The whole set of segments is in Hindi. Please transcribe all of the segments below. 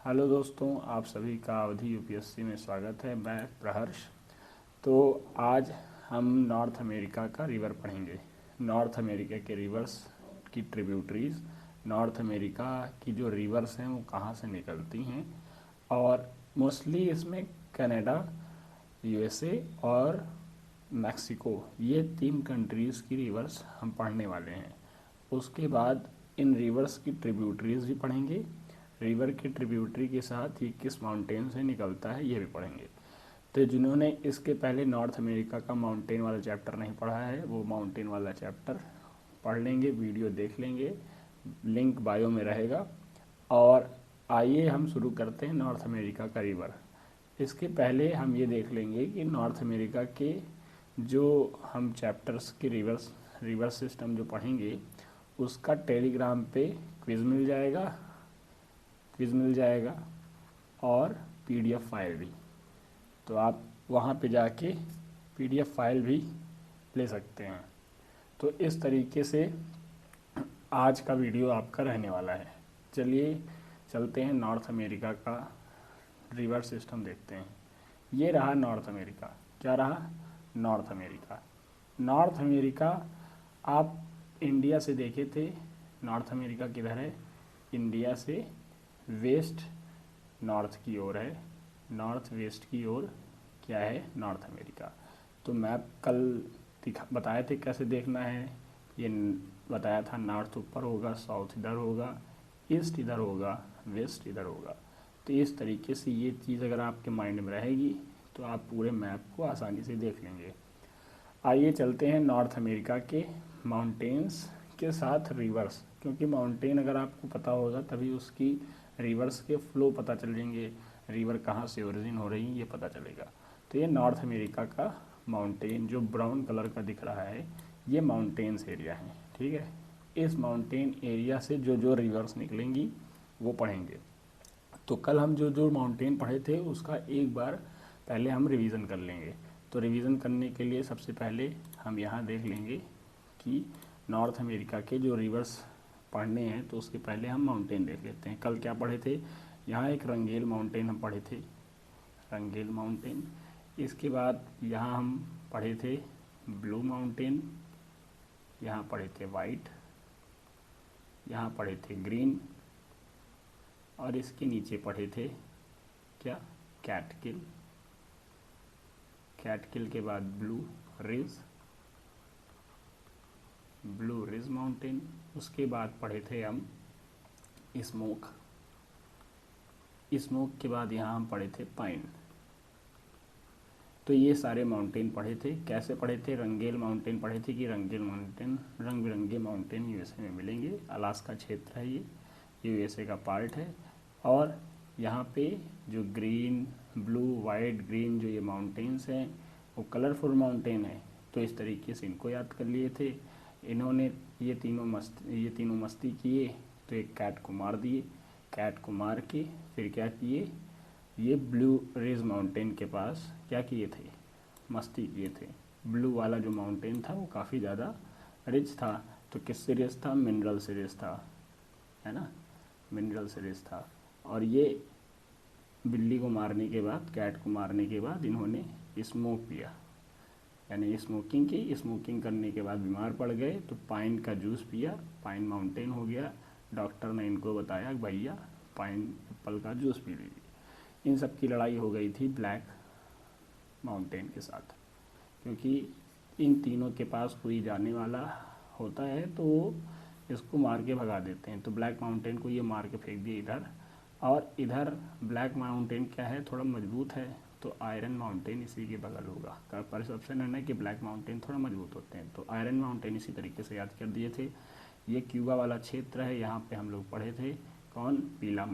हेलो दोस्तों, आप सभी का अवधि यूपीएससी में स्वागत है। मैं प्रहर्ष। तो आज हम नॉर्थ अमेरिका का रिवर पढ़ेंगे। नॉर्थ अमेरिका के रिवर्स की ट्रिब्यूटरीज, नॉर्थ अमेरिका की जो रिवर्स हैं वो कहाँ से निकलती हैं, और मोस्टली इसमें कनाडा, यूएसए और मैक्सिको, ये 3 कंट्रीज़ की रिवर्स हम पढ़ने वाले हैं। उसके बाद इन रिवर्स की ट्रिब्यूटरीज भी पढ़ेंगे। रिवर की ट्रिब्यूटरी के साथ ये किस माउंटेन से निकलता है ये भी पढ़ेंगे। तो जिन्होंने इसके पहले नॉर्थ अमेरिका का माउंटेन वाला चैप्टर नहीं पढ़ा है वो माउंटेन वाला चैप्टर पढ़ लेंगे, वीडियो देख लेंगे, लिंक बायो में रहेगा। और आइए हम शुरू करते हैं नॉर्थ अमेरिका का रिवर। इसके पहले हम ये देख लेंगे कि नॉर्थ अमेरिका के जो हम चैप्टर्स के रिवर्स सिस्टम जो पढ़ेंगे उसका टेलीग्राम पे क्विज़ मिल जाएगा और पीडीएफ फाइल भी। तो आप वहाँ पे जाके पीडीएफ फाइल भी ले सकते हैं। तो इस तरीके से आज का वीडियो आपका रहने वाला है। चलिए चलते हैं, नॉर्थ अमेरिका का रिवर सिस्टम देखते हैं। ये रहा नॉर्थ अमेरिका। क्या रहा? North America. नॉर्थ अमेरिका आप इंडिया से देखे थे, नॉर्थ अमेरिका किधर है? इंडिया से वेस्ट नॉर्थ की ओर है, नॉर्थ वेस्ट की ओर क्या है? North America. तो मैप कल बताए थे कैसे देखना है। ये बताया था, नॉर्थ ऊपर होगा, साउथ इधर होगा, ईस्ट इधर होगा, वेस्ट इधर होगा। तो इस तरीके से ये चीज़ अगर आपके माइंड में रहेगी तो आप पूरे मैप को आसानी से देख लेंगे। आइए चलते हैं नॉर्थ अमेरिका के माउंटेन्स के साथ रिवर्स, क्योंकि माउंटेन अगर आपको पता होगा तभी उसकी रिवर्स के फ्लो पता चलेंगे, रिवर कहाँ से ओरिजिन हो रही है ये पता चलेगा। तो ये नॉर्थ अमेरिका का माउंटेन जो ब्राउन कलर का दिख रहा है ये माउंटेन्स एरिया है, ठीक है। इस माउंटेन एरिया से जो जो रिवर्स निकलेंगी वो पढ़ेंगे। तो कल हम जो जो माउंटेन पढ़े थे उसका एक बार पहले हम रिवीजन कर लेंगे। तो रिवीजन करने के लिए सबसे पहले हम यहाँ देख लेंगे कि नॉर्थ अमेरिका के जो रिवर्स पढ़ने हैं तो उसके पहले हम माउंटेन देख लेते हैं। कल क्या पढ़े थे? यहाँ एक रंगेल माउंटेन हम पढ़े थे, रंगेल माउंटेन। इसके बाद यहाँ हम पढ़े थे ब्लू माउंटेन, यहाँ पढ़े थे वाइट, यहाँ पढ़े थे ग्रीन, और इसके नीचे पढ़े थे क्या? कैटकिल। कैटकिल के बाद ब्लू रिज माउंटेन। उसके बाद पढ़े थे हम स्मोक के बाद यहाँ हम पढ़े थे पाइन। तो ये सारे माउंटेन पढ़े थे। कैसे पढ़े थे? रंगेल माउंटेन पढ़े थे कि रंगेल माउंटेन, रंग बिरंगे माउंटेन यूएसए में मिलेंगे। अलास्का क्षेत्र है ये यूएसए का पार्ट है। और यहाँ पे जो ग्रीन, ब्लू, वाइट, ग्रीन जो ये माउंटेन्स हैं वो कलरफुल माउंटेन है। तो इस तरीके से इनको याद कर लिए थे। इन्होंने ये तीनों मस्ती किए तो एक कैट को मार दिए। कैट को मार के फिर क्या किए? ये ब्लू रिज माउंटेन के पास क्या किए थे? मस्ती किए थे। ब्लू वाला जो माउंटेन था वो काफ़ी ज़्यादा रिच था। तो किससे रिच था? मिनरल से रिच था, है ना, मिनरल से रिच था। और ये बिल्ली को मारने के बाद, कैट को मारने के बाद इन्होंने स्मोक पिया, यानी स्मोकिंग की। स्मोकिंग करने के बाद बीमार पड़ गए तो पाइन का जूस पिया, पाइन माउंटेन हो गया। डॉक्टर ने इनको बताया भैया पाइन एप्पल का जूस पी लीजिए। इन सब की लड़ाई हो गई थी ब्लैक माउंटेन के साथ, क्योंकि इन तीनों के पास कोई जाने वाला होता है तो वो इसको मार के भगा देते हैं। तो ब्लैक माउंटेन को ये मार के फेंक दिए इधर। और इधर ब्लैक माउंटेन क्या है? थोड़ा मजबूत है, तो आयरन माउंटेन इसी के बगल होगा। का परसेप्शन है ना कि ब्लैक माउंटेन थोड़ा मजबूत होते हैं, तो आयरन माउंटेन इसी तरीके से याद कर दिए थे। ये क्यूबा वाला क्षेत्र है, यहाँ पे हम लोग पढ़े थे कौन? पीला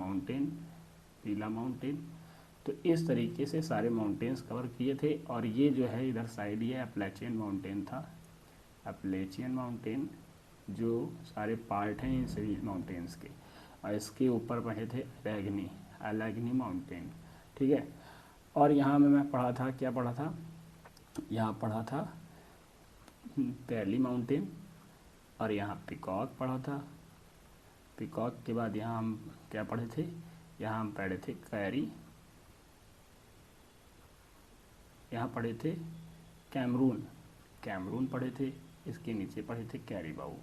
माउंटेन। तो इस तरीके से सारे माउंटेन्स कवर किए थे। और ये जो है इधर साइड ये अपलेचियन माउंटेन था, अपलेचियन माउंटेन, जो सारे पार्ट हैं इन सभी माउंटेन्स के। और इसके ऊपर पढ़े थे एलेगनी माउंटेन, ठीक है। और यहाँ में मैं पढ़ा था, क्या पढ़ा था? यहाँ पढ़ा था पैली माउंटेन, और यहाँ पिकॉक पढ़ा था। पिकॉक के बाद यहाँ हम क्या पढ़े थे? यहाँ हम पढ़े थे कैरी, यहाँ पढ़े थे कैमरून, कैमरून पढ़े थे, इसके नीचे पढ़े थे कैरीबाऊ।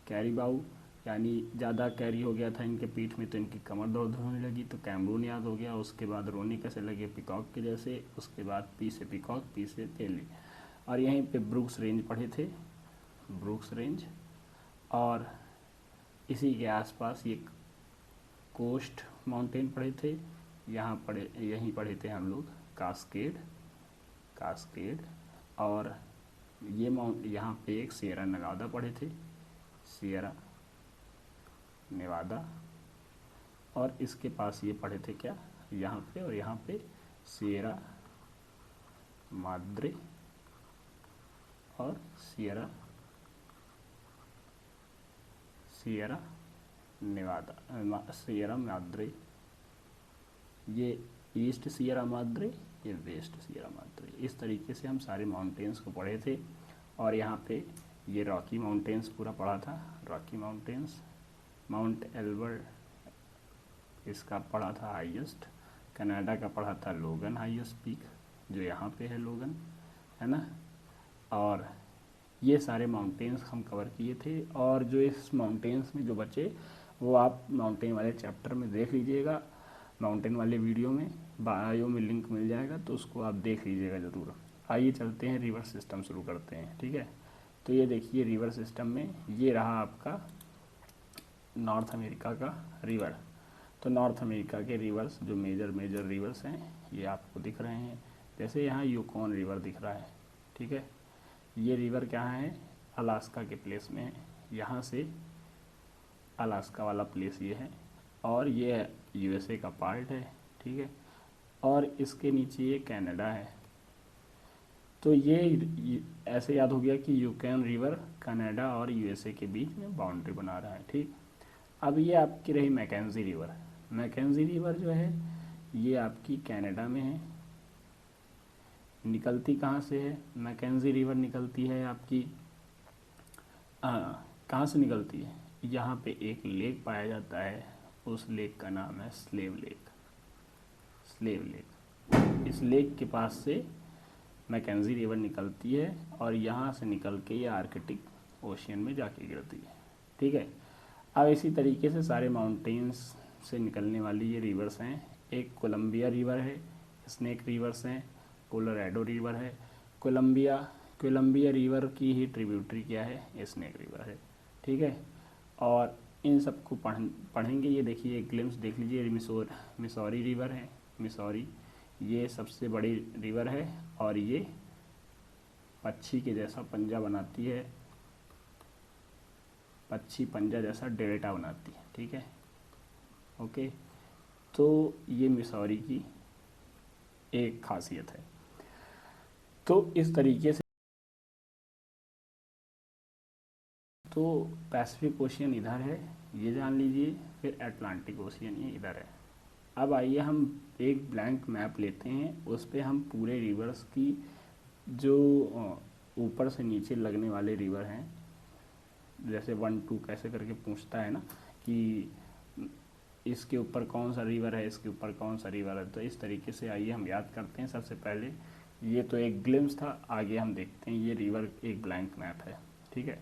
कैरीबाऊ यानी ज़्यादा कैरी हो गया था इनके पीठ में तो इनकी कमर दर्द होने लगी, तो कैमरून याद हो गया। उसके बाद रोने कैसे लगे, पिकॉक के जैसे। उसके बाद पी से पिकॉक, पी से तेली। और यहीं पे ब्रुक्स रेंज पढ़े थे, ब्रुक्स रेंज। और इसी के आसपास ये कोस्ट माउंटेन पढ़े थे, यहीं पढ़े थे हम लोग कास्केड, कास्केड। और ये यहाँ पे एक सियरा नेवादा पढ़े थे, सियरा नेवादा। और इसके पास ये पढ़े थे क्या, यहाँ पे और यहाँ पे सियरा माद्रे और सियरा नेवादा, सियरा माद्रे। ये ईस्ट सियरा माद्रे, ये वेस्ट सियरा माद्रे। इस तरीके से हम सारे माउंटेन्स को पढ़े थे। और यहाँ पे ये रॉकी माउंटेन्स पूरा पढ़ा था, रॉकी माउंटेन्स। माउंट एल्बर्ट इसका पढ़ा था हाईएस्ट। कनाडा का पढ़ा था लोगन हाईएस्ट पीक, जो यहाँ पे है लोगन, है ना। और ये सारे माउंटेन्स हम कवर किए थे। और जो इस माउंटेन्स में जो बचे वो आप माउंटेन वाले चैप्टर में देख लीजिएगा, माउंटेन वाले वीडियो में बायो में लिंक मिल जाएगा, तो उसको आप देख लीजिएगा ज़रूर। आइए चलते हैं रिवर सिस्टम शुरू करते हैं, ठीक है। तो ये देखिए रिवर सिस्टम में ये रहा आपका नॉर्थ अमेरिका का रिवर। तो नॉर्थ अमेरिका के रिवर्स जो मेजर रिवर्स हैं ये आपको दिख रहे हैं। जैसे यहाँ यूकॉन रिवर दिख रहा है, ठीक है। ये रिवर क्या है, अलास्का के प्लेस में है। यहाँ से अलास्का वाला प्लेस ये है, और ये यूएसए का पार्ट है, ठीक है। और इसके नीचे ये कनाडा है। तो ये ऐसे याद हो गया कि यूकॉन रिवर कनाडा और यूएसए के बीच में बाउंड्री बना रहा है, ठीक। अब ये आपकी रही मैकेंजी रिवर। मैकेंजी रिवर जो है ये आपकी कनाडा में है। निकलती कहाँ से है, मैकेंजी रिवर निकलती है आपकी कहाँ से निकलती है, यहाँ पे एक लेक पाया जाता है, उस लेक का नाम है स्लेव लेक, स्लेव लेक। इस लेक के पास से मैकेंजी रिवर निकलती है और यहाँ से निकल के ये आर्कटिक ओशियन में जाके गिरती है, ठीक है। अब इसी तरीके से सारे माउंटेन्स से निकलने वाली ये रिवर्स हैं। एक कोलंबिया रिवर है, स्नेक रिवर्स हैं, कोलोराडो रिवर है। कोलंबिया रिवर की ही ट्रिब्यूटरी क्या है, स्नेक रिवर है, ठीक है। और इन सबको पढ़ेंगे। ये देखिए एक ग्लिम्स देख लीजिए, मिसौरी रिवर है, मिसौरी ये सबसे बड़ी रिवर है और ये पक्षी के जैसा पंजा बनाती है, पक्षी पंजा जैसा डेल्टा बनाती है, ठीक है, ओके। तो ये मिसौरी की एक खासियत है। तो इस तरीके से तो पैसिफिक ओशियन इधर है, ये जान लीजिए। फिर अटलांटिक ओशियन ये इधर है। अब आइए हम एक ब्लैंक मैप लेते हैं, उस पर हम पूरे रिवर्स की जो ऊपर से नीचे लगने वाले रिवर हैं, जैसे 1 2 कैसे करके पूछता है ना कि इसके ऊपर कौन सा रिवर है, इसके ऊपर कौन सा रिवर है। तो इस तरीके से आइए हम याद करते हैं। सबसे पहले ये तो एक ग्लिम्स था, आगे हम देखते हैं ये रिवर एक ब्लैंक मैप है, ठीक है।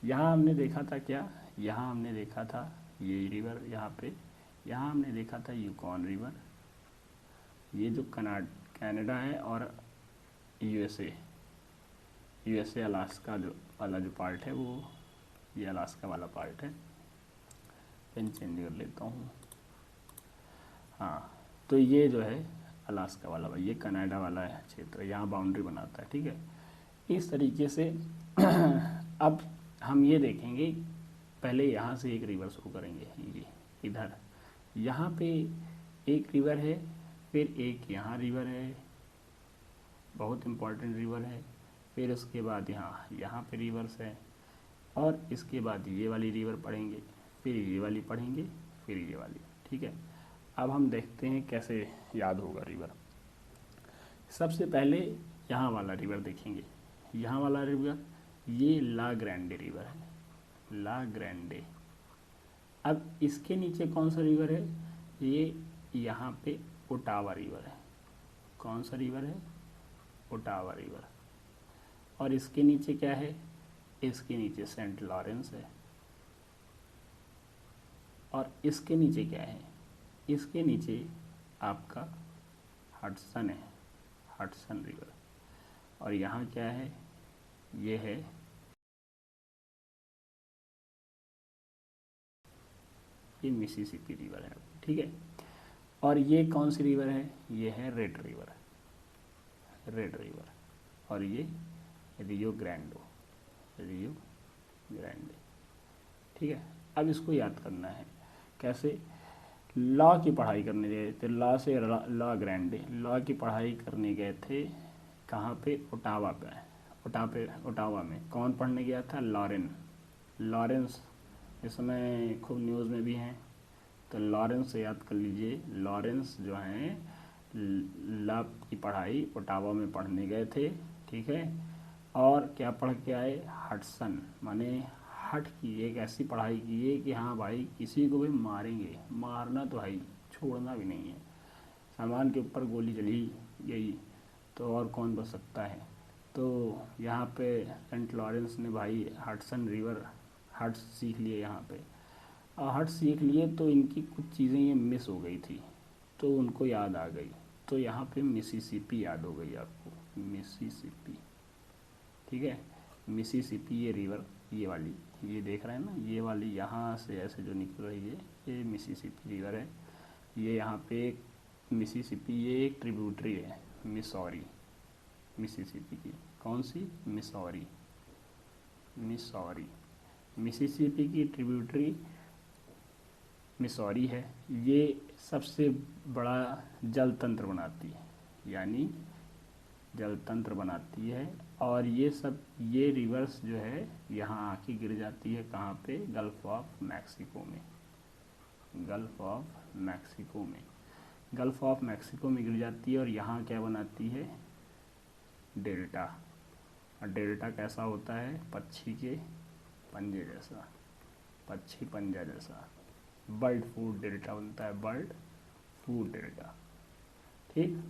यहाँ हमने देखा था क्या, यहाँ हमने देखा था ये रिवर, यहाँ हमने देखा था यूकॉन रिवर, ये जो कनाडा है, और यूएसए अलास्का जो वाला जो पार्ट है वो ये अलास्का वाला पार्ट है। पेन चेंज कर लेता हूँ, हाँ। तो ये जो है अलास्का वाला, ये कनाडा वाला है क्षेत्र, यहाँ बाउंड्री बनाता है, ठीक है। इस तरीके से अब हम ये देखेंगे, पहले यहाँ से एक रिवर शुरू करेंगे, ये इधर यहाँ पे एक रिवर है, फिर एक यहाँ रिवर है, बहुत इम्पोर्टेंट रिवर है। फिर उसके बाद यहाँ पे रिवर्स है, और इसके बाद ये वाली रिवर पढ़ेंगे, फिर ये वाली पढ़ेंगे, फिर ये वाली, ठीक है। अब हम देखते हैं कैसे याद होगा रिवर। सबसे पहले यहाँ वाला रिवर देखेंगे, यहाँ वाला रिवर ये ला ग्रैंडे रिवर है, ला ग्रैंडे। अब इसके नीचे कौन सा रिवर है, यहाँ पे ओटावा रिवर है। कौन सा रिवर है? Ottawa river. और इसके नीचे क्या है? इसके नीचे सेंट लॉरेंस है। और इसके नीचे क्या है? इसके नीचे आपका हडसन है, हडसन रिवर। और यहाँ क्या है? ये है ये मिसिसिपी रिवर है, ठीक है। और ये कौन सी रिवर है? ये है रेड रिवर, रेड रिवर। और ये रियो ग्रैंडो, रियो ग्रैंडे, ठीक है। अब इसको याद करना है कैसे? लॉ की पढ़ाई करने गए थे, लॉ से लॉ ग्रैंडे, लॉ की पढ़ाई करने गए थे कहाँ पे? ओटावा पे, ओटावा में। कौन पढ़ने गया था? लॉरेंस इस समय खूब न्यूज़ में भी हैं, तो लॉरेंस से याद कर लीजिए। लॉरेंस जो हैं लॉ की पढ़ाई ओटावा में पढ़ने गए थे, ठीक है। और क्या पढ़ के आए? हडसन, माने हट की एक ऐसी पढ़ाई की है कि हाँ भाई किसी को भी मारेंगे, मारना तो है ही, छोड़ना भी नहीं है। सामान के ऊपर गोली चली गई तो और कौन बच सकता है। तो यहाँ पे सेंट लॉरेंस ने भाई हडसन रिवर, हट्स सीख लिए यहाँ पे। और हट्स सीख लिए तो इनकी कुछ चीज़ें ये मिस हो गई थी, तो उनको याद आ गई। तो यहाँ पे मिसिसिपी याद हो गई आपको, मिसिसिपी, ठीक है। मिसिसिपी ये रिवर, ये वाली, ये देख रहे हैं ना, ये वाली यहाँ से ऐसे जो निकल रही है, ये मिसिसिपी रिवर है। ये यहाँ पे मिसिसिपी, ये एक ट्रिब्यूटरी है मिसौरी, मिसिसिपी की। कौन सी? Missouri, Missouri. मिसिसिपी की ट्रिब्यूटरी मिसौरी है। ये सबसे बड़ा जल तंत्र बनाती है, यानी जल तंत्र बनाती है। और ये सब, ये रिवर्स जो है यहाँ आके गिर जाती है कहाँ पे? गल्फ ऑफ मैक्सिको में, गल्फ ऑफ मैक्सिको में, गल्फ ऑफ मैक्सिको में गिर जाती है। और यहाँ क्या बनाती है? डेल्टा। और डेल्टा कैसा होता है? पक्षी के पंजे जैसा, पक्षी पंजा जैसा। बर्ड फूड डेल्टा बनता है, बर्ड फूड डेल्टा, ठीक।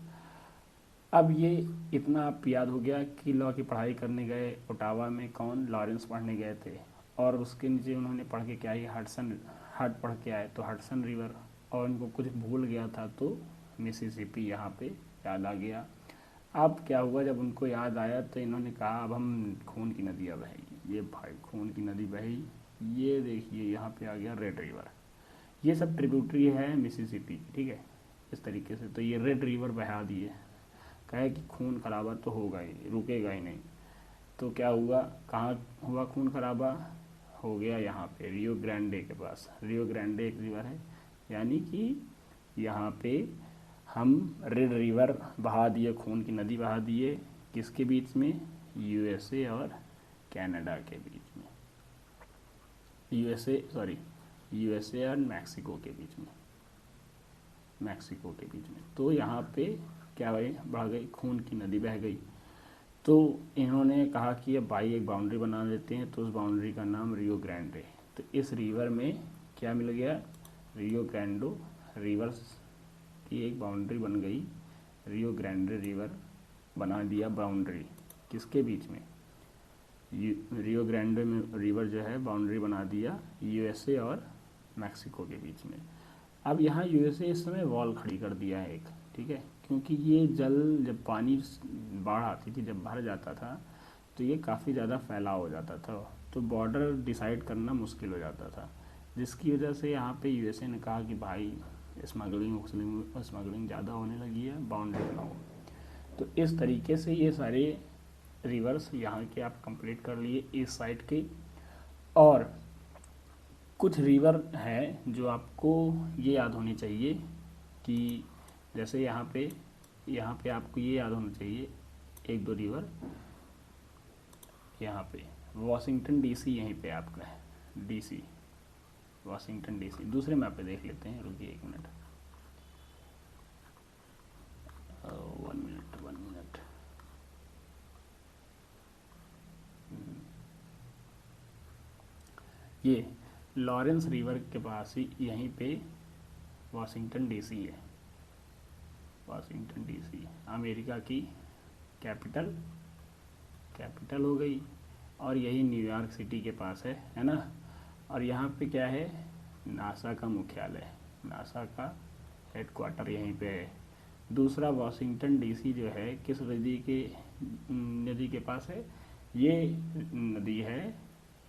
अब ये इतना आप याद हो गया कि लॉ की पढ़ाई करने गए ओटावा में, कौन? लॉरेंस पढ़ने गए थे। और उसके नीचे उन्होंने पढ़ के क्या है? हडसन, हड पढ़ के आए तो हडसन रिवर। और उनको कुछ भूल गया था तो मिसिसिपी यहाँ पे याद आ गया। अब क्या हुआ? जब उनको याद आया तो इन्होंने कहा अब हम खून की नदियाँ बहेगी। ये भाई खून की नदी बही, ये देखिए यहाँ पे आ गया रेड रिवर। ये सब ट्रिब्यूटरी है मिसिसिपी की, ठीक है। इस तरीके से तो ये रेड रिवर बहा दिए, कहे कि खून खराबा तो होगा ही, रुकेगा ही नहीं। तो क्या हुआ? कहाँ हुआ खून खराबा? हो गया यहाँ पे रियो ग्रांडे के पास। रियो ग्रांडे एक रिवर है, यानी कि यहाँ पे हम रेड रिवर बहा दिए, खून की नदी बहा दिए। किसके बीच में? यूएसए और कनाडा के बीच में, यूएसए और मैक्सिको के बीच में, मैक्सिको के बीच में। तो यहाँ पे क्या भाई? बढ़ गई, खून की नदी बह गई। तो इन्होंने कहा कि अब भाई एक बाउंड्री बना देते हैं, तो उस बाउंड्री का नाम रियो ग्रांडे। तो इस रिवर में क्या मिल गया? रियो ग्रांडो रिवर्स की एक बाउंड्री बन गई, रियो ग्रांडे रिवर बना दिया बाउंड्री। किसके बीच में? रियो ग्रांडे में रिवर जो है बाउंड्री बना दिया यूएसए और मैक्सिको के बीच में। अब यहाँ यूएसए इस समय वॉल खड़ी कर दिया है एक, ठीक है। क्योंकि ये जल, जब पानी बाढ़ आती थी, जब भर जाता था, तो ये काफ़ी ज़्यादा फैलाव हो जाता था, तो बॉर्डर डिसाइड करना मुश्किल हो जाता था। जिसकी वजह से यहाँ पे यूएसए ने कहा कि भाई स्मगलिंग ज़्यादा होने लगी है, बाउंड्री बनाओ। तो इस तरीके से ये सारे रिवर्स यहाँ के आप कंप्लीट कर लिए इस साइड के। और कुछ रिवर हैं जो आपको ये याद होनी चाहिए कि जैसे यहाँ पे आपको ये याद होना चाहिए, एक दो रिवर। यहाँ पे वॉशिंगटन डीसी यहीं पे आपका है, डीसी, वॉशिंगटन डीसी। दूसरे मैप पे देख लेते हैं, रुकिए एक मिनट, 1 मिनट। ये लॉरेंस रिवर के पास ही यहीं पे वॉशिंगटन डीसी है, वाशिंगटन डीसी अमेरिका की कैपिटल हो गई, और यही न्यूयॉर्क सिटी के पास है ना। और यहाँ पे क्या है, नासा का मुख्यालय, नासा का हेडक्वार्टर यहीं पे है। दूसरा वाशिंगटन डीसी जो है किस नदी के पास है, ये नदी है,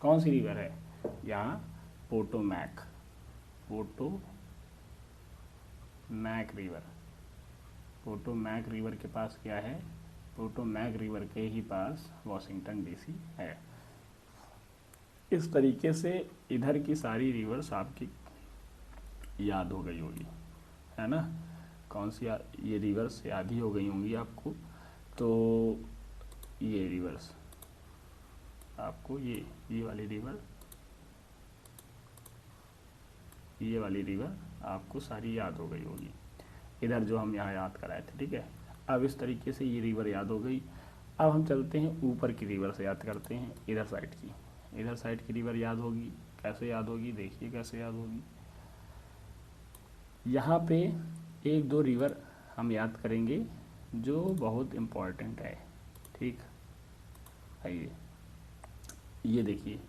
कौन सी रिवर है यहाँ, पोटोमैक रिवर। पोटोमैक रिवर के पास क्या है, पोटोमैक रिवर के ही पास वाशिंगटन डीसी है। इस तरीके से इधर की सारी रिवर्स आपकी याद हो गई होगी, है ना। कौन सी ये रिवर्स याद ही हो गई होंगी आपको। तो ये रिवर्स आपको ये वाली रिवर आपको सारी याद हो गई होगी, इधर जो हम यहाँ याद कराए थे, ठीक है। अब इस तरीके से ये रिवर याद हो गई। अब हम चलते हैं ऊपर की रिवर से याद करते हैं, इधर साइड की रिवर याद होगी। कैसे याद होगी, देखिए कैसे याद होगी। यहाँ पे एक दो रिवर हम याद करेंगे जो बहुत इम्पॉर्टेंट है, ठीक। आइए, ये देखिए,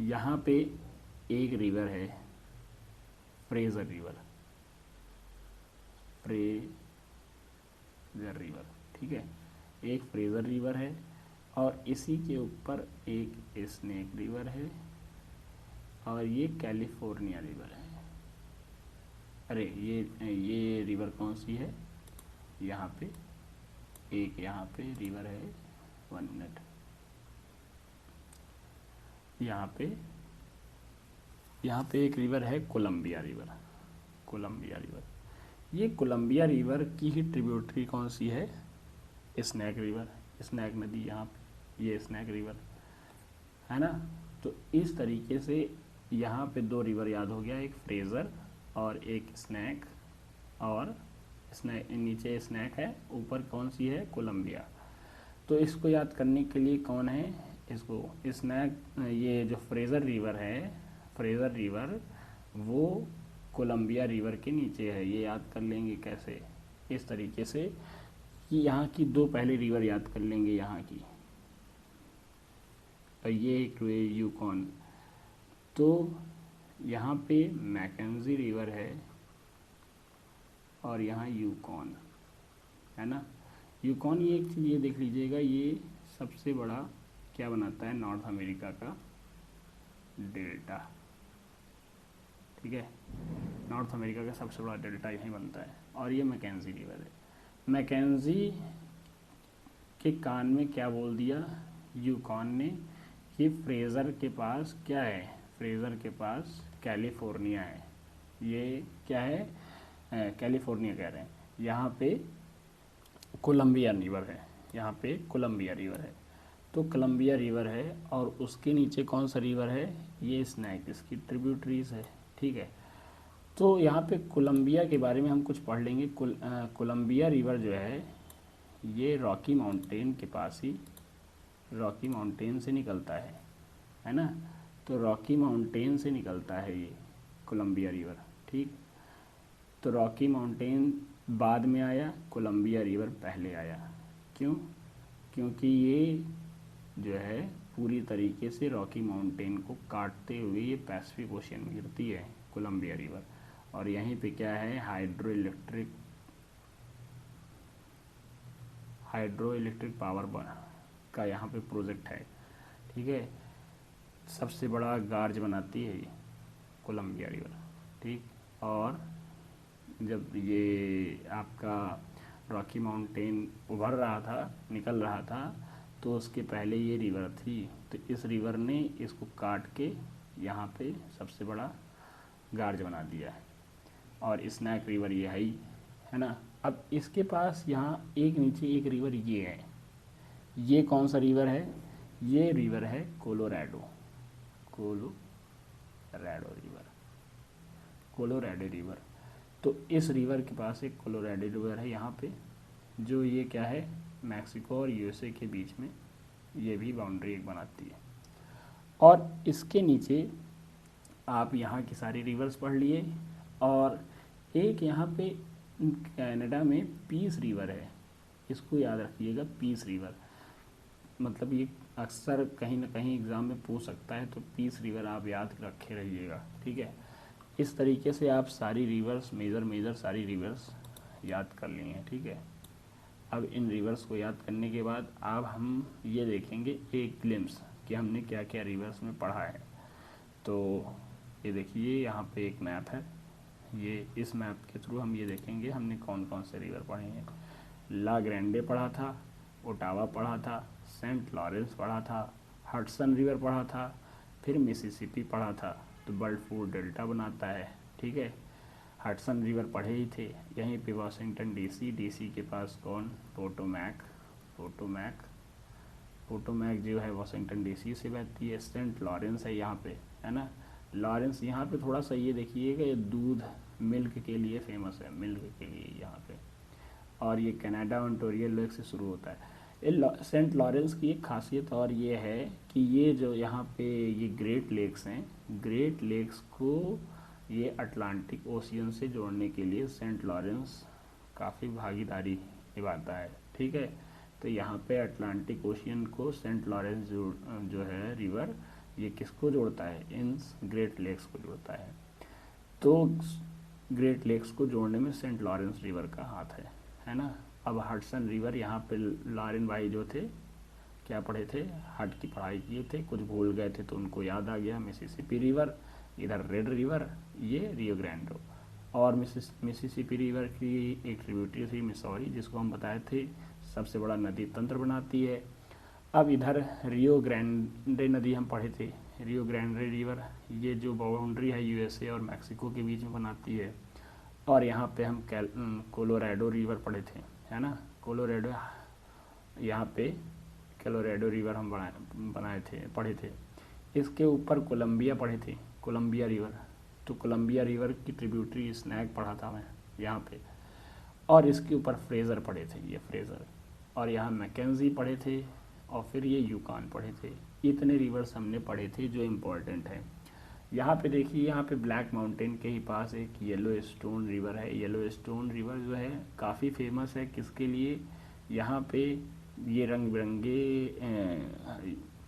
यहाँ पे एक रिवर है फ्रेजर रिवर, ठीक है। एक फ्रेजर रिवर है और इसी के ऊपर एक स्नेक रिवर है, और ये कैलिफोर्निया रिवर है। अरे ये रिवर कौन सी है, यहाँ पे रिवर है, 1 मिनट, यहाँ पे एक रिवर है कोलंबिया रिवर। ये कोलंबिया रिवर की ही ट्रिब्यूटरी कौन सी है, स्नैक रिवर, स्नैक नदी, यहाँ पे ये स्नैक रिवर है ना। तो इस तरीके से यहाँ पे दो रिवर याद हो गया, एक फ्रेजर और एक स्नैक, और नीचे स्नैक है, ऊपर कौन सी है, कोलंबिया। तो इसको याद करने के लिए कौन है, इसको स्नैक, ये जो फ्रेजर रिवर वो कोलंबिया रिवर के नीचे है। ये याद कर लेंगे कैसे, इस तरीके से कि यहाँ की दो पहले रिवर याद कर लेंगे यहाँ की, और ये एक यूकॉन। तो यहाँ पे मैकेंजी रिवर है और यहाँ यूकॉन है ना। यूकॉन, ये एक चीज़ ये देख लीजिएगा, ये सबसे बड़ा क्या बनाता है, नॉर्थ अमेरिका का डेल्टा, ठीक है। नॉर्थ अमेरिका का सबसे बड़ा डेल्टा यहीं बनता है। और ये मैकेंजी रिवर है। मैकेंजी के कान में क्या बोल दिया यूकॉन ने कि फ्रेजर के पास क्या है, फ्रेजर के पास कैलिफोर्निया है। ये क्या है, कैलिफोर्निया कह रहे हैं। यहाँ पे कोलंबिया रिवर है, यहाँ पे कोलंबिया रिवर है। तो कोलंबिया रिवर है और उसके नीचे कौन सा रिवर है, ये स्नैक, इसकी ट्रिब्यूटरीज है, ठीक है। तो यहाँ पे कोलंबिया के बारे में हम कुछ पढ़ लेंगे। कोलंबिया रिवर जो है ये रॉकी माउंटेन के पास ही, रॉकी माउंटेन से निकलता है ना। तो रॉकी माउंटेन से निकलता है ये कोलंबिया रिवर, ठीक। तो रॉकी माउंटेन बाद में आया, कोलंबिया रिवर पहले आया। क्यों, क्योंकि ये जो है पूरी तरीके से रॉकी माउंटेन को काटते हुए ये पैसिफिक ओशियन में गिरती है कोलंबिया रिवर। और यहीं पे क्या है, हाइड्रो इलेक्ट्रिक पावर का यहाँ पे प्रोजेक्ट है, ठीक है। सबसे बड़ा गार्ज बनाती है ये कोलंबिया रिवर, ठीक। और जब ये आपका रॉकी माउंटेन उभर रहा था, निकल रहा था, तो उसके पहले ये रिवर थी। तो इस रिवर ने इसको काट के यहाँ पे सबसे बड़ा गार्ज बना दिया है। और स्नैक रिवर ये है ना। अब इसके पास यहाँ एक नीचे एक रिवर ये है, ये कौन सा रिवर है, ये रिवर है कोलोराडो रिवर। तो इस रिवर के पास एक कोलोराडो रिवर है यहाँ पे, जो ये क्या है, मैक्सिको और यूएसए के बीच में ये भी बाउंड्री एक बनाती है। और इसके नीचे आप यहाँ की सारी रिवर्स पढ़ लिए। और एक यहाँ पे कनाडा में पीस रिवर है, इसको याद रखिएगा, पीस रिवर, मतलब ये अक्सर कहीं ना कहीं एग्ज़ाम में पूछ सकता है, तो पीस रिवर आप याद रखे रहिएगा, ठीक है। इस तरीके से आप सारी रिवर्स मेजर सारी रिवर्स याद कर लिए हैं, ठीक है। अब इन रिवर्स को याद करने के बाद अब हम ये देखेंगे एक ग्लिम्स कि हमने क्या क्या रिवर्स में पढ़ा है। तो ये देखिए यहाँ पे एक मैप है, ये इस मैप के थ्रू हम ये देखेंगे हमने कौन कौन से रिवर पढ़े हैं। ला ग्रैंडे पढ़ा था, ओटावा पढ़ा था, सेंट लॉरेंस पढ़ा था, हडसन रिवर पढ़ा था, फिर मिसिसिपी पढ़ा था, तो बर्डफोर्ड डेल्टा बनाता है, ठीक है। हडसन रिवर पढ़े ही थे। यहीं पे वाशिंगटन डीसी के पास कौन, पोटोमैक जो है वाशिंगटन डीसी से बहती है। सेंट लॉरेंस है यहाँ पे, है ना। लॉरेंस यहाँ पे थोड़ा सा ये देखिएगा, ये दूध मिल्क के लिए फेमस है, मिल्क के लिए यहाँ पे। और ये कनाडा ओंटारियो लेक से शुरू होता है। सेंट लॉरेंस की एक खासियत और ये है कि ये जो यहाँ पे ये ग्रेट लेक्स हैं, ग्रेट लेक्स को ये अटलांटिक ओशियन से जोड़ने के लिए सेंट लॉरेंस काफ़ी भागीदारी निभाता है, ठीक है। तो यहाँ पे अटलांटिक ओशियन को सेंट लॉरेंस जो है रिवर, ये किसको जोड़ता है, इन ग्रेट लेक्स को जोड़ता है। तो ग्रेट लेक्स को जोड़ने में सेंट लॉरेंस रिवर का हाथ है ना। अब हडसन रिवर, यहाँ पे लॉरेन भाई जो थे क्या पढ़े थे, हट की पढ़ाई किए थे, कुछ भूल गए थे तो उनको याद आ गया। मिसिसिपी रिवर, इधर रेड रिवर, ये रियो ग्रैंडे। और मिसिसिपी रिवर की एक ट्रिब्यूटरी थी मिसौरी, जिसको हम बताए थे सबसे बड़ा नदी तंत्र बनाती है। अब इधर रियो ग्रैंडे नदी हम पढ़े थे, रियो ग्रैंडे रिवर ये जो बाउंड्री है यूएसए और मैक्सिको के बीच में बनाती है। और यहाँ पे हम कोलोराडो रिवर पढ़े थे, है ना। कोलोराडो, यहाँ पे कोलोराडो रिवर हम पढ़े थे। इसके ऊपर कोलंबिया पढ़े थे, कोलंबिया रिवर। तो कोलंबिया रिवर की ट्रिब्यूटरी स्नैक पढ़ा था मैं यहाँ पे। और इसके ऊपर फ्रेज़र पढ़े थे, ये फ्रेज़र। और यहाँ मैकेंजी पढ़े थे, और फिर ये यूकान पढ़े थे। इतने रिवर्स हमने पढ़े थे जो इम्पोर्टेंट है। यहाँ पे देखिए, यहाँ पे ब्लैक माउंटेन के ही पास एक येलो स्टोन रिवर है। येलो स्टोन रिवर जो है काफ़ी फेमस है, किसके लिए, यहाँ पे ये रंग बिरंगे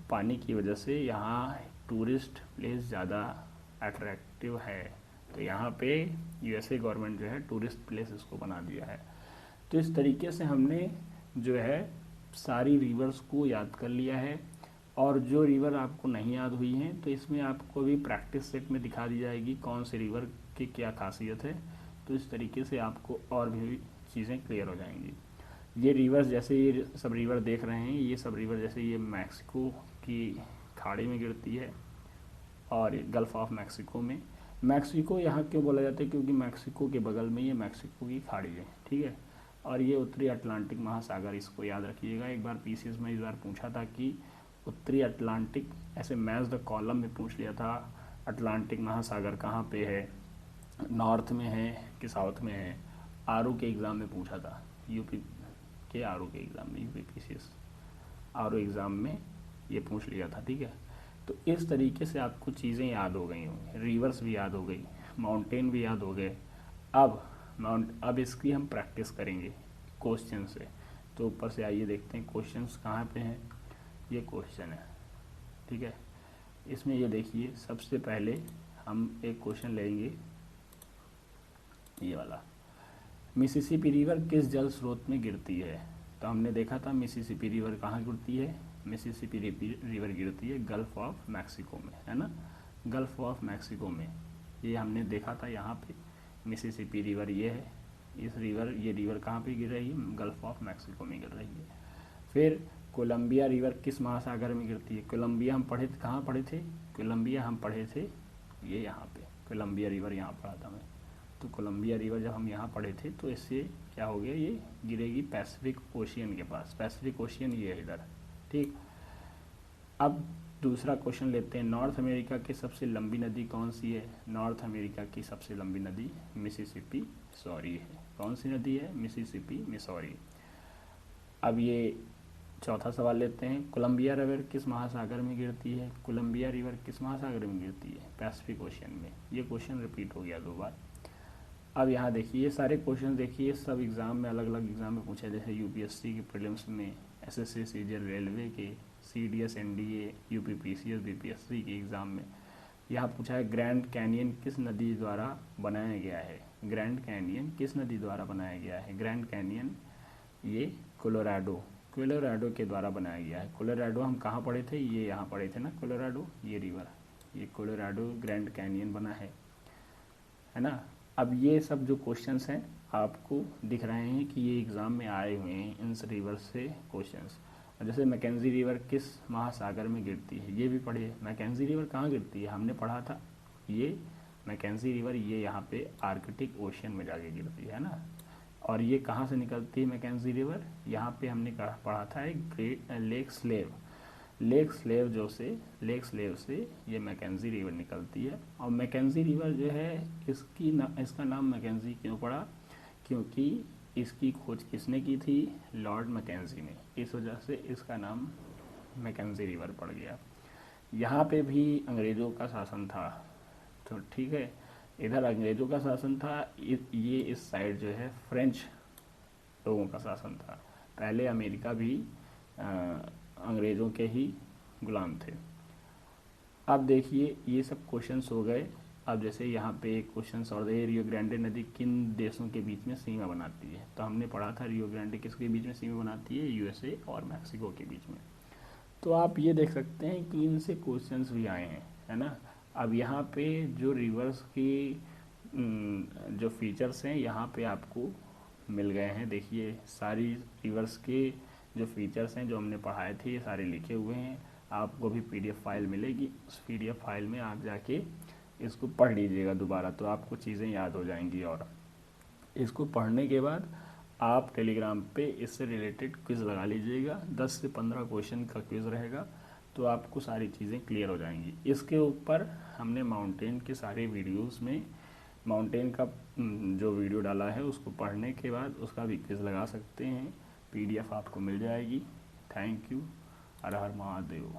पानी की वजह से यहाँ टूरिस्ट प्लेस ज़्यादा अट्रैक्टिव है। तो यहाँ पे यूएसए गवर्नमेंट जो है टूरिस्ट प्लेस इसको बना दिया है। तो इस तरीके से हमने जो है सारी रिवर्स को याद कर लिया है। और जो रिवर आपको नहीं याद हुई हैं तो इसमें आपको भी प्रैक्टिस सेट में दिखा दी जाएगी कौन से रिवर की क्या खासियत है। तो इस तरीके से आपको और भी चीज़ें क्लियर हो जाएंगी। ये रिवर्स, जैसे ये सब रिवर देख रहे हैं, ये सब रिवर जैसे ये मैक्सिको की खाड़ी में गिरती है और गल्फ़ ऑफ मैक्सिको में। मैक्सिको यहाँ क्यों बोला जाता है, क्योंकि मैक्सिको के बगल में ये मैक्सिको की खाड़ी है, ठीक है। और ये उत्तरी अटलांटिक महासागर, इसको याद रखिएगा। एक बार पीसीएस में इस बार पूछा था कि उत्तरी अटलांटिक, ऐसे मैच द कॉलम में पूछ लिया था, अटलांटिक महासागर कहाँ पे है, नॉर्थ में है कि साउथ में है। आरओ के एग्ज़ाम में पूछा था, यूपी के आरओ के एग्ज़ाम में, यूपी पीसीएस आरओ एग्ज़ाम में ये पूछ लिया था, ठीक है। तो इस तरीके से आपको चीज़ें याद हो गई होंगी, रिवर्स भी याद हो गई, माउंटेन भी याद हो गए। अब इसकी हम प्रैक्टिस करेंगे क्वेश्चन से। तो ऊपर से आइए देखते हैं क्वेश्चंस कहाँ पे हैं। ये क्वेश्चन है, ठीक है। इसमें ये देखिए, सबसे पहले हम एक क्वेश्चन लेंगे ये वाला, मिसिसिपी रिवर किस जल स्रोत में गिरती है। तो हमने देखा था मिसिसिपी रिवर कहाँ गिरती है, मिसिसिपी रिवर गिरती है गल्फ़ ऑफ मैक्सिको में, है ना, गल्फ़ ऑफ मैक्सिको में। ये हमने देखा था, यहाँ पे मिसिसिपी रिवर ये है, ये रिवर कहाँ पे गिर रही है, गल्फ़ ऑफ मैक्सिको में गिर रही है। फिर कोलंबिया रिवर किस महासागर में गिरती है, कोलंबिया हम पढ़े, कहाँ पढ़े थे, कोलंबिया हम पढ़े थे ये यहाँ पे, कोलंबिया रिवर यहाँ पढ़ा था मैं। तो कोलंबिया रिवर जब हम यहाँ पढ़े थे तो इससे क्या हो गया, ये गिरेगी पैसिफिक ओशियन के पास, पैसिफिक ओशियन ये है इधर, ठीक। अब दूसरा क्वेश्चन लेते हैं, नॉर्थ अमेरिका की सबसे लंबी नदी कौन सी है। नॉर्थ अमेरिका की सबसे लंबी नदी मिसिसिपी मिसौरी है। कौन सी नदी है, मिसिसिपी मिसौरी। अब ये चौथा सवाल लेते हैं, कोलंबिया रिवर किस महासागर में गिरती है। कोलंबिया रिवर किस महासागर में गिरती है, पैसिफिक ओशियन में। ये क्वेश्चन रिपीट हो गया 2 बार। अब यहाँ देखिए ये सारे क्वेश्चन देखिए सब एग्ज़ाम में अलग अलग एग्ज़ाम में पूछे, जैसे यूपीएससी के प्रीलिम्स में, एसएससी सीजीएल रेलवे के, सीडीएस एनडीए यूपीपीसीएस बीपीएससी के एग्ज़ाम में यहाँ पूछा है ग्रैंड कैनियन किस नदी द्वारा बनाया गया है। ग्रैंड कैनियन किस नदी द्वारा बनाया गया है। ग्रैंड कैनियन ये कोलोराडो के द्वारा बनाया गया है। कोलोराडो हम कहाँ पढ़े थे, ये यहाँ पढ़े थे ना, कोलोराडो ये रिवर, ये कोलोराडो ग्रैंड कैनियन बना है ना। अब ये सब जो क्वेश्चंस हैं आपको दिख रहे हैं कि ये एग्ज़ाम में आए हुए हैं इन रिवर से क्वेश्चंस। और जैसे मैकेंजी रिवर किस महासागर में गिरती है, ये भी पढ़िए। मैकेंजी रिवर कहाँ गिरती है, हमने पढ़ा था ये मैकेंजी रिवर ये यहाँ पे आर्कटिक ओशन में जाके गिरती है ना। और ये कहाँ से निकलती है मैकेंजी रिवर, यहाँ पे हमने पढ़ा था एक ग्रेट लेक स्लेव से ये मैकेंजी रिवर निकलती है। और मैकेंजी रिवर जो है इसका नाम मैकेंजी क्यों पड़ा, क्योंकि इसकी खोज किसने की थी, लॉर्ड मैकेंजी ने, इस वजह से इसका नाम मैकेंजी रिवर पड़ गया। यहाँ पे भी अंग्रेज़ों का शासन था, तो ठीक है, इधर अंग्रेज़ों का शासन था, ये इस साइड जो है फ्रेंच लोगों का शासन था। पहले अमेरिका भी अंग्रेज़ों के ही गुलाम थे। अब देखिए ये सब क्वेश्चंस हो गए। अब जैसे यहाँ पे एक क्वेश्चन और है, रियो ग्रांडे नदी किन देशों के बीच में सीमा बनाती है। तो हमने पढ़ा था रियो ग्रांडे किसके बीच में सीमा बनाती है, यूएसए और मैक्सिको के बीच में। तो आप ये देख सकते हैं कि इनसे क्वेश्चंस भी आए हैं, है ना। अब यहाँ पे जो रिवर्स की जो फीचर्स हैं यहाँ पे आपको मिल गए हैं। देखिए सारी रिवर्स के जो फीचर्स हैं जो हमने पढ़ाए थे ये सारे लिखे हुए हैं। आपको भी पीडीएफ फाइल मिलेगी, उस पीडीएफ फाइल में आप जाके इसको पढ़ लीजिएगा दोबारा, तो आपको चीज़ें याद हो जाएंगी। और इसको पढ़ने के बाद आप टेलीग्राम पे इससे रिलेटेड क्विज़ लगा लीजिएगा, 10 से 15 क्वेश्चन का क्विज़ रहेगा, तो आपको सारी चीज़ें क्लियर हो जाएंगी। इसके ऊपर हमने माउंटेन के सारे वीडियोस में माउंटेन का जो वीडियो डाला है उसको पढ़ने के बाद उसका भी क्विज़ लगा सकते हैं, पीडीएफ आपको मिल जाएगी। Thank you. Her her Mahadev.